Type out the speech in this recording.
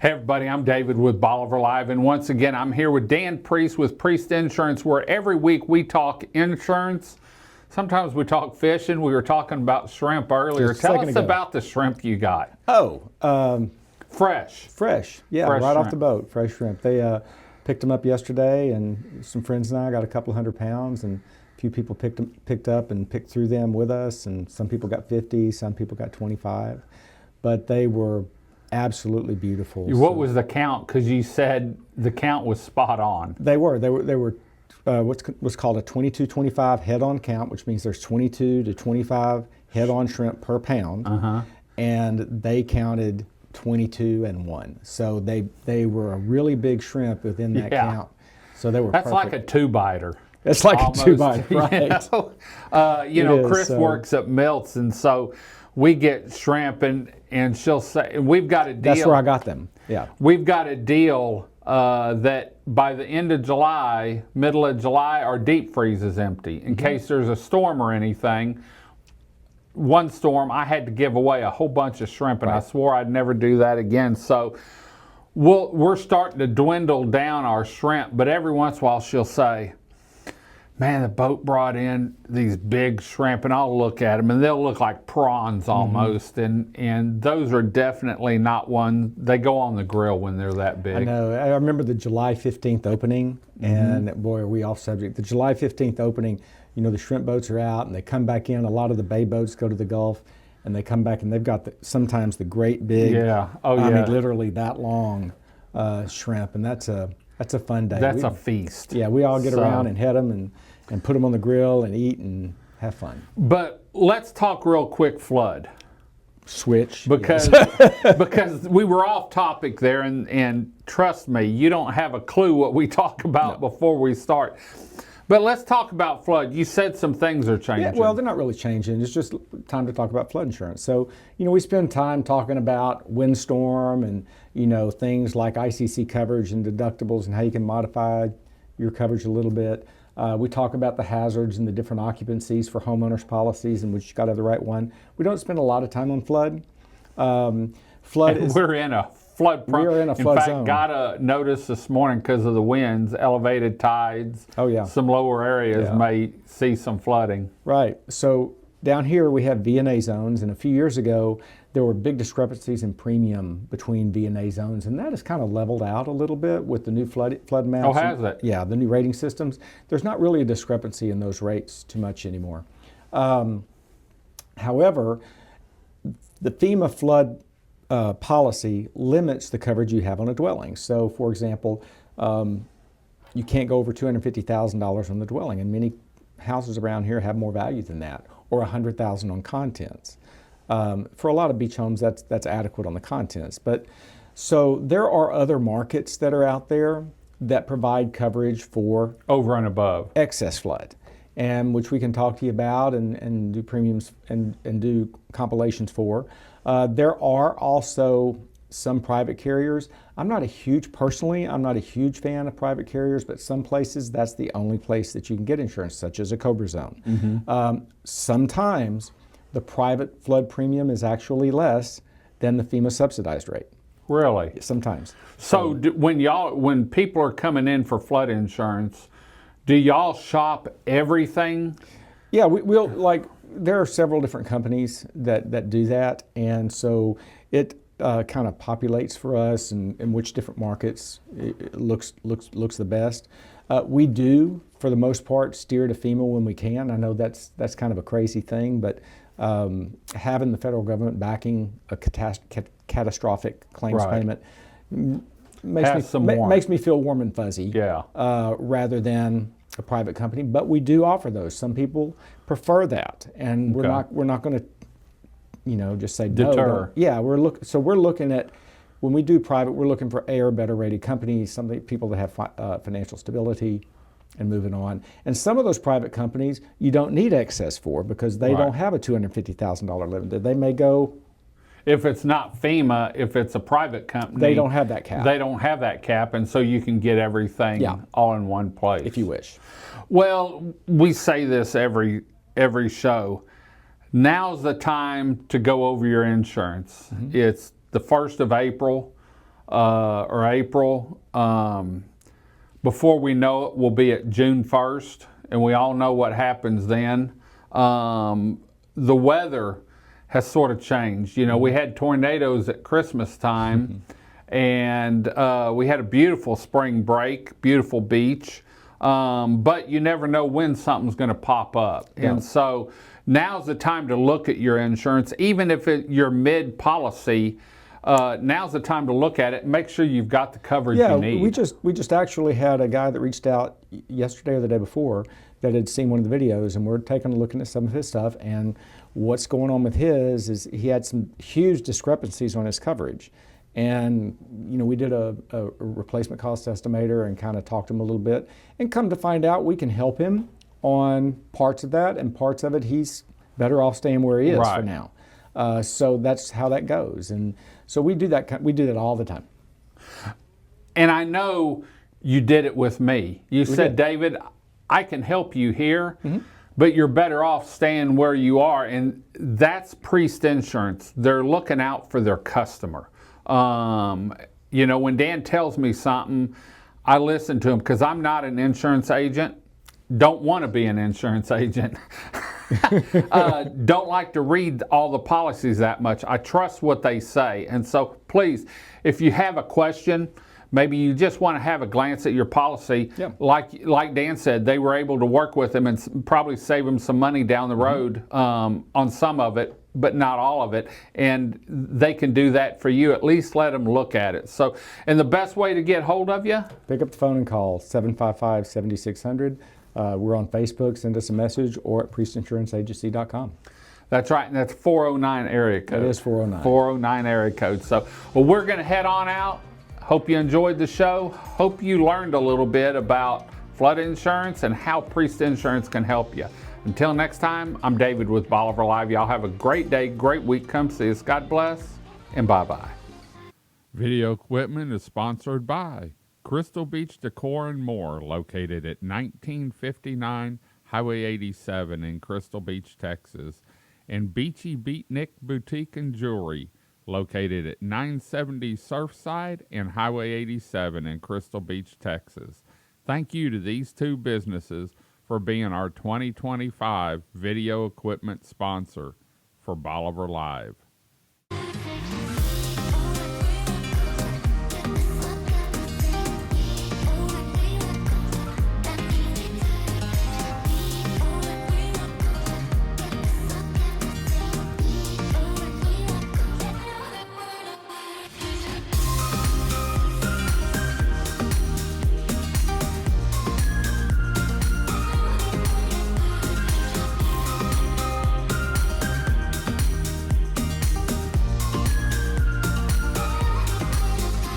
Hey everybody, I'm David with Bolivar Live, and once again I'm here with Dan Priest with Priest Insurance, where every week we talk insurance. Sometimes we talk fishing. We were talking about shrimp earlier. Tell us about the shrimp you got. Fresh. Yeah, Fresh right shrimp. off the boat, fresh shrimp. They picked them up yesterday, and some friends and I got a couple 100 pounds, and a few people picked up and picked through them with us, and some people got 50, some people got 25, but they were absolutely beautiful. What was the count? Because you said the count was spot on. They were what's called a 22-25 head-on count, which means there's 22 to 25 head-on shrimp per pound, and they counted 22 and 1. So they were a really big shrimp within that count. So they were. That's perfect. Like a two-biter. It's like almost, a two-biter, right? You know, Chris works at Milts, and so we get shrimp, and she'll say, and we've got a deal. That's where I got them. Yeah. We've got a deal that by the end of July, middle of July, our deep freeze is empty in case there's a storm or anything. One storm, I had to give away a whole bunch of shrimp, and I swore I'd never do that again. So we're starting to dwindle down our shrimp, but every once in a while she'll say, man, the boat brought in these big shrimp, and I'll look at them, and they'll look like prawns almost, and those are definitely not one. They go on the grill when they're that big. I know. I remember the July 15th opening, and boy, are we off subject. The July 15th opening, you know, the shrimp boats are out, and they come back in. A lot of the bay boats go to the Gulf, and they come back, and they've got sometimes the great big, I mean, literally that long shrimp, and that's a fun day. That's a feast. Yeah, we all get around and head them and put them on the grill and eat and have fun. But let's talk real quick flood. Switch. Because because we were off topic there, and trust me, you don't have a clue what we talk about before we start. But let's talk about flood. You said some things are changing. Yeah, well, they're not really changing. It's just time to talk about flood insurance. So, you know, we spend time talking about windstorm and, you know, things like ICC coverage and deductibles and how you can modify your coverage a little bit. We talk about the hazards and the different occupancies for homeowners policies, and which you got to have the right one. We don't spend a lot of time on flood. We're in a flood. We're in a flood zone. In fact, got a notice this morning because of the winds, elevated tides. Oh yeah. Some lower areas may see some flooding. Right. So down here we have V&A zones, and a few years ago there were big discrepancies in premium between V&A zones, and that has kind of leveled out a little bit with the new flood maps. Oh, has it? Yeah, the new rating systems. There's not really a discrepancy in those rates too much anymore. However, the FEMA flood policy limits the coverage you have on a dwelling. So, for example, you can't go over $250,000 on the dwelling, and many houses around here have more value than that, or $100,000 on contents. For a lot of beach homes, that's adequate on the contents. But so there are other markets that are out there that provide coverage for over and above excess flood, and which we can talk to you about and do premiums and do compilations for. There are also some private carriers. I'm not a huge fan of private carriers, but some places that's the only place that you can get insurance, such as a Cobra Zone. Sometimes the private flood premium is actually less than the FEMA subsidized rate. Really? Sometimes. So when people are coming in for flood insurance, do y'all shop everything? Yeah, we'll there are several different companies that do that, and so it kind of populates for us and which different markets it looks the best. We do, for the most part, steer to FEMA when we can. I know that's kind of a crazy thing, but having the federal government backing a catastrophic claims payment makes me feel warm and fuzzy. Yeah. Rather than a private company, but we do offer those. Some people prefer that, and we're not going to, you know, just say deter. No. Yeah, we're looking at, when we do private, we're looking for A or better rated companies, people that have financial stability, and moving on. And some of those private companies you don't need excess for because they don't have a $250,000 limit. They may go. If it's not FEMA, if it's a private company, they don't have that cap. They don't have that cap, and so you can get everything all in one place. If you wish. Well, we say this every show. Now's the time to go over your insurance. It's the 1st of April. or April. Before we know it, we'll be at June 1st, and we all know what happens then. The weather has sort of changed. You know, we had tornadoes at Christmas time, and we had a beautiful spring break, beautiful beach. But you never know when something's going to pop up. Yeah. And so now's the time to look at your insurance, even if you're mid-policy. Now's the time to look at it and make sure you've got the coverage you need. we just actually had a guy that reached out yesterday or the day before that had seen one of the videos, and we're taking a look at some of his stuff. And what's going on with his is he had some huge discrepancies on his coverage. And you know, we did a replacement cost estimator and kind of talked to him a little bit, and come to find out we can help him on parts of that, and parts of it he's better off staying where he is for now. So that's how that goes, and so we do that. We do that all the time. And I know you did it with me. You said, David, I can help you here, but you're better off staying where you are. And that's Priest Insurance. They're looking out for their customer. You know, when Dan tells me something, I listen to him because I'm not an insurance agent. Don't want to be an insurance agent. Don't like to read all the policies that much. I trust what they say. And so please, if you have a question, maybe you just want to have a glance at your policy. Like Dan said, they were able to work with him and probably save him some money down the road on some of it, but not all of it. And they can do that for you. At least let them look at it. So, and the best way to get hold of you? Pick up the phone and call 755-7600. We're on Facebook. Send us a message, or at priestinsuranceagency.com. That's right, and that's 409 area code. It is 409. 409 area code. So, well, we're going to head on out. Hope you enjoyed the show. Hope you learned a little bit about flood insurance and how Priest Insurance can help you. Until next time, I'm David with Bolivar Live. Y'all have a great day, great week. Come see us. God bless, and bye-bye. Video equipment is sponsored by Crystal Beach Decor and More, located at 1959 Highway 87 in Crystal Beach, Texas, and Btyb Beatnik Boutique and Jewelry, located at 970 Surfside and Highway 87 in Crystal Beach, Texas. Thank you to these two businesses for being our 2025 video equipment sponsor for Bolivar Live.